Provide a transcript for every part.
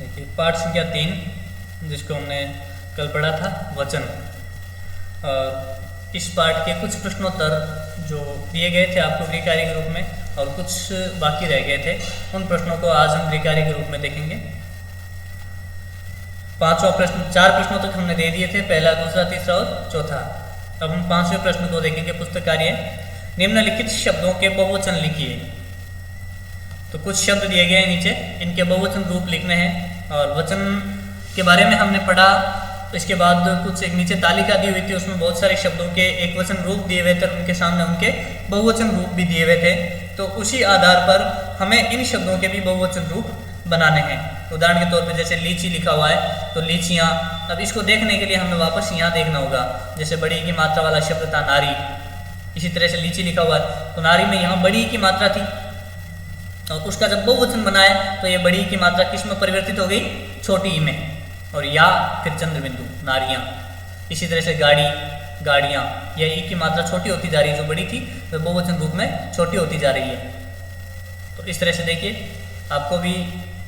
देखिए पाठ संख्या 3 जिसको हमने कल पढ़ा था वचन। और इस पाठ के कुछ प्रश्नोत्तर जो दिए गए थे आपको गृहकार्य के रूप में और कुछ बाकी रह गए थे, उन प्रश्नों को आज हम गृहकार्य के रूप में देखेंगे। पांचवा प्रश्न, 4 प्रश्नों तक हमने दे दिए थे, पहला, दूसरा, तीसरा और चौथा। अब हम 5वें प्रश्न को देखेंगे। पुस्तक कार्य, निम्नलिखित शब्दों के बहुवचन लिखिए। तो कुछ शब्द दिए गए हैं नीचे, इनके बहुवचन रूप लिखने हैं। और वचन के बारे में हमने पढ़ा। इसके बाद कुछ एक नीचे तालिका दी हुई थी, उसमें बहुत सारे शब्दों के एक वचन रूप दिए हुए थे, उनके सामने उनके बहुवचन रूप भी दिए हुए थे। तो उसी आधार पर हमें इन शब्दों के भी बहुवचन रूप बनाने हैं। उदाहरण के तौर पे जैसे लीची लिखा हुआ है तो लीचियाँ। अब इसको देखने के लिए हमें वापस यहाँ देखना होगा। जैसे बड़ी की मात्रा वाला शब्द था नारी, इसी तरह से लीची लिखा हुआ है तो नारी में यहाँ बड़ी की मात्रा थी और उसका जब बहुवचन बनाए तो ये बड़ी की मात्रा किस में परिवर्तित हो गई? छोटी ई में। और या फिर चंद्र बिंदु, नारियाँ। इसी तरह से गाड़ी, गाड़ियाँ, या ई की मात्रा छोटी होती जा रही है, जो बड़ी थी तो बहुवचन रूप में छोटी होती जा रही है। तो इस तरह से देखिए, आपको भी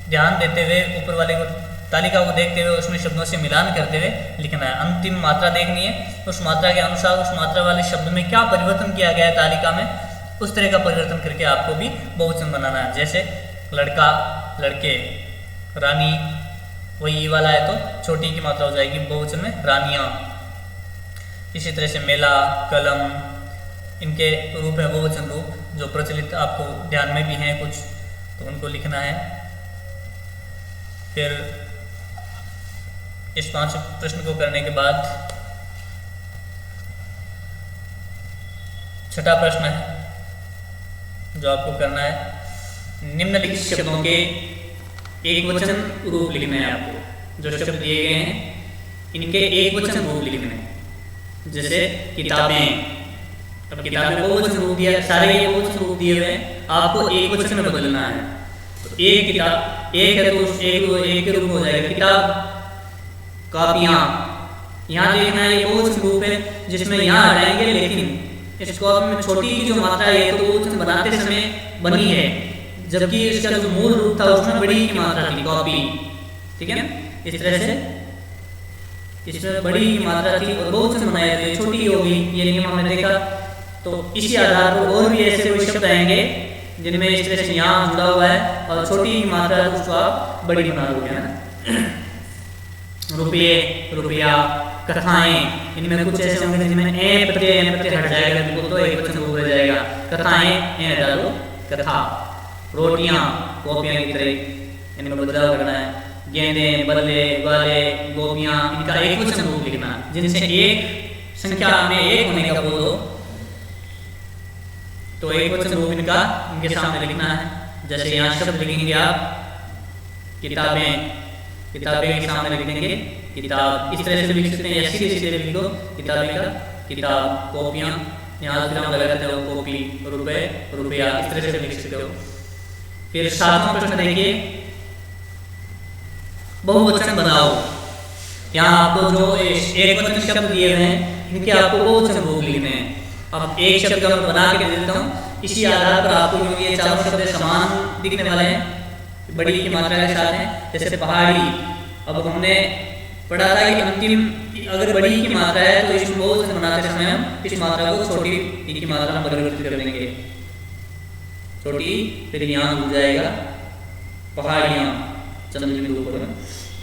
ध्यान देते हुए ऊपर वाले को तालिका को देखते हुए उसमें शब्दों से मिलान करते हुए लिखना है। अंतिम मात्रा देखनी है, उस मात्रा के अनुसार उस मात्रा वाले शब्द में क्या परिवर्तन किया गया है तालिका में, उस तरह का परिवर्तन करके आपको भी बहुवचन बनाना है। जैसे लड़का, लड़के, रानी, वही ई वाला है तो छोटी की मात्रा हो जाएगी बहुवचन में रानियाँ। इसी तरह से मेला, कलम, इनके रूप है बहुवचन रूप जो प्रचलित आपको ध्यान में भी हैं कुछ, तो उनको लिखना है। फिर इस 5 प्रश्न को करने के बाद 6ठा प्रश्न है जो आपको करना है। निम्नलिखित शब्दों के एक वचन रूप लिखने हैं आपको। जो शब्द दिए गए हैं इनके एक वचन रूप लिखने हैं। जैसे किताबें, अब किताबें बहुवचन रूप दिया, सारे बहुवचन रूप दिए हुए हैं, आपको एक वचन में बदलना है। तो एक किताब, एक है तो एक के रूप हो जाएगा किताब। कॉपियाँ, यहाँ देखना है ये बहुवचन रूप है जिसमें यहाँ हटाएंगे, लेकिन इस कॉपी में छोटी की जो मात्रा है तो बहुवचन बनाते समय बनी है, जबकि इसका जो मूल रूप था उसमें बड़ी की मात्रा थी, कॉपी। ठीक है ना? इस तरह से इसमें बड़ी की मात्रा थी और बहुवचन बनाया तो छोटी होगी, ये नियम हमने देखा। तो इसी आधार पर और भी ऐसे कोई शब्द आएंगे जिनमें इस तरह से यहाँ जुड़ा हुआ है और छोटी की मात्रा है उसको आप बड़ी बना दोगे ना। रुपये, रुपया, कथाएं, इनमें कुछ ऐसे होंगे जिनमें ए प्रत्यय हट जाएगा बिल्कुल, तो एक वचन रूप हो जाएगा। कथाएं, ए हटा दो, कथा। रोटियां, कॉपियां की तरह, इनमें बदलाव करना है। गेंदे, बल्ले, ग्वाले, गोपियां, इनका एक वचन रूप लिखना, जिनसे एक संख्या में एक होने का बोध हो तो एक वचन रूप इनका इनके सामने लिखना है। जैसे यहाँ शब्द लिखेंगे आप किताबें, किताबें के सामने लिख देंगे किताब। इस तरह से लिख सकते हैं या सीधे सीधे लिख दो किताबें का किताब। कॉपियाँ, यहाँ विराम लगाते हो, कॉपी, रुपए, रुपया, इस तरह से लिख सकते हो। फिर 7वां प्रश्न देखिए, बहुवचन बनाओ। यहाँ आपको जो एक वचन शब्द दिए हुए हैं इनके आपको बहुवचन रूप लिखने हैं। अब एक शब्द मैं बना के दे देता हूँ, इसी आधार पर आपको क्योंकि ये चारों शब्द समान दिखने वाले हैं, बड़ी की मात्रा के साथ हैं। जैसे पहाड़ी, अब हमने पढ़ा था कि अंतिम अगर बड़ी की मात्रा है तो इसमें बहुवचन बनाते समय हम इस मात्रा को छोटी की मात्रा में परिवर्तित कर देंगे, छोटी, फिर यहाँ हो जाएगा पहाड़ियाँ, चंद्र बिंदु पर।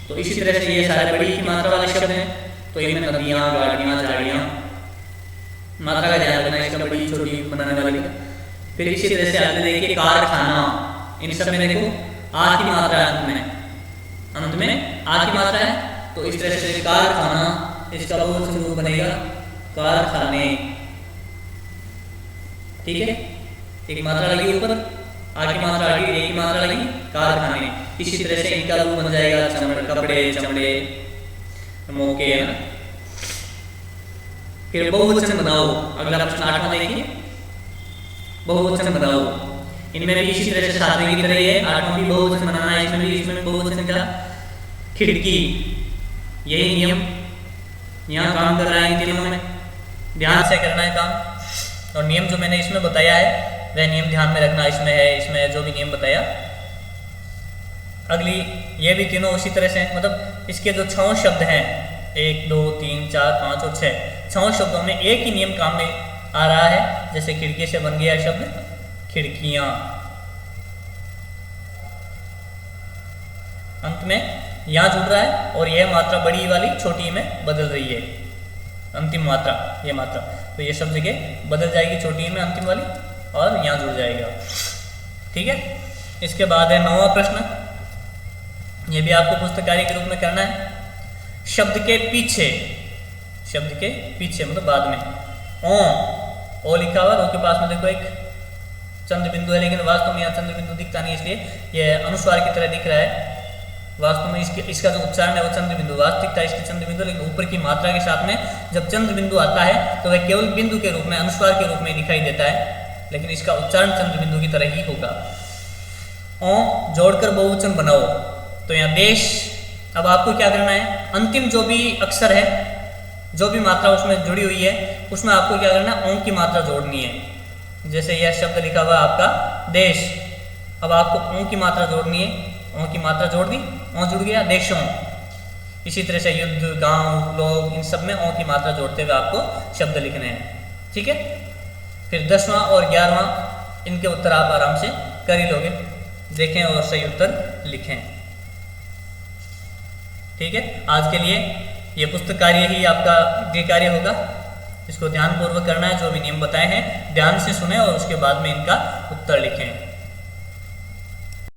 तो इसी तरह से ये सारे बड़ी की मात्रा वाले शब्द हैं। तो इनमें नदियाँ, गाड़ियाँ, झाड़ियाँ, मात्रा का ध्यान रखना, इसका बड़ी छोटी बनाने वाली। फिर इसी तरह से आगे देखिए कारखाना, इन सब में देखो आ की मात्रा अंत में आ की मात्रा है, तो इस तरह से कारखाना, इसका बहुवचन रूप बनेगा कारखाने। ठीक है, एक मात्रा लगी ऊपर, आ की मात्रा लगी, एक की मात्रा लगी, कारखाने। इसी तरह से इनका रूप बन जाएगा कपड़े, चमड़े, मौके, है ना। फिर बहुवचन बनाओ। अगला प्रश्न 8वां देखिए, बहुवचन बनाओ। इनमें भी इसी तरह से 7वें की तरह है, 8वां भी बहुवचन बनाना है। इसमें बहुवचन का खिड़की, यही नियम यहाँ काम कर रहा है। इन तीनों में ध्यान से करना है काम, और नियम जो मैंने इसमें बताया है वह नियम ध्यान में रखना। इसमें है, इसमें जो भी नियम बताया अगली ये भी तीनों उसी तरह से हैं, मतलब इसके जो 6 शब्द हैं 1 2 3 4 5 और 6 शब्दों में एक ही नियम काम में आ रहा है। जैसे खिड़की से बन गया शब्द खिड़कियां, अंत में यहां जुड़ रहा है और यह मात्रा बड़ी वाली छोटी में बदल रही है, अंतिम मात्रा ये मात्रा, तो ये शब्द जगह बदल जाएगी छोटी में अंतिम वाली और यहां जुड़ जाएगा। ठीक है, इसके बाद है 9वां प्रश्न, ये भी आपको पुस्तक कार्य के रूप में करना है। शब्द के पीछे मतलब बाद में ओ लिखा हुआ, ओ के पास में देखो एक चंद्र बिंदु है, लेकिन वास्तव में यहाँ चंद्र बिंदु दिखता नहीं, इसलिए यह अनुस्वार की तरह दिख रहा है। वास्तव में इसका जो उच्चारण है वो चंद्र बिंदु, वास्तविकता इसकी चंद्र बिंदु, लेकिन ऊपर की मात्रा के साथ में जब चंद्र बिंदु आता है तो वह केवल बिंदु के रूप में, अनुस्वार के रूप में दिखाई देता है, लेकिन इसका उच्चारण चंद्र बिंदु की तरह ही होगा। ओ जोड़कर बहुवचन बनाओ, तो यहाँ देश। अब आपको क्या करना है, अंतिम जो भी अक्षर है, जो भी मात्रा उसमें जुड़ी हुई है, उसमें आपको क्या करना है, ओं की मात्रा जोड़नी है। जैसे यह शब्द लिखा हुआ आपका देश, अब आपको ओं की मात्रा जोड़नी है, ओं की मात्रा जोड़ दी, ओं जुड़ गया देशों। इसी तरह से युद्ध, गांव, लोग, इन सब में ओं की मात्रा जोड़ते हुए आपको शब्द लिखने हैं। ठीक है, फिर 10वां और 11वां इनके उत्तर आप आराम से कर ही लोगे, देखें और सही उत्तर लिखें। ठीक है, आज के लिए ये पुस्तक कार्य ही आपका गृह कार्य होगा, इसको ध्यानपूर्वक करना है। जो भी नियम बताए हैं ध्यान से सुने और उसके बाद में इनका उत्तर लिखें।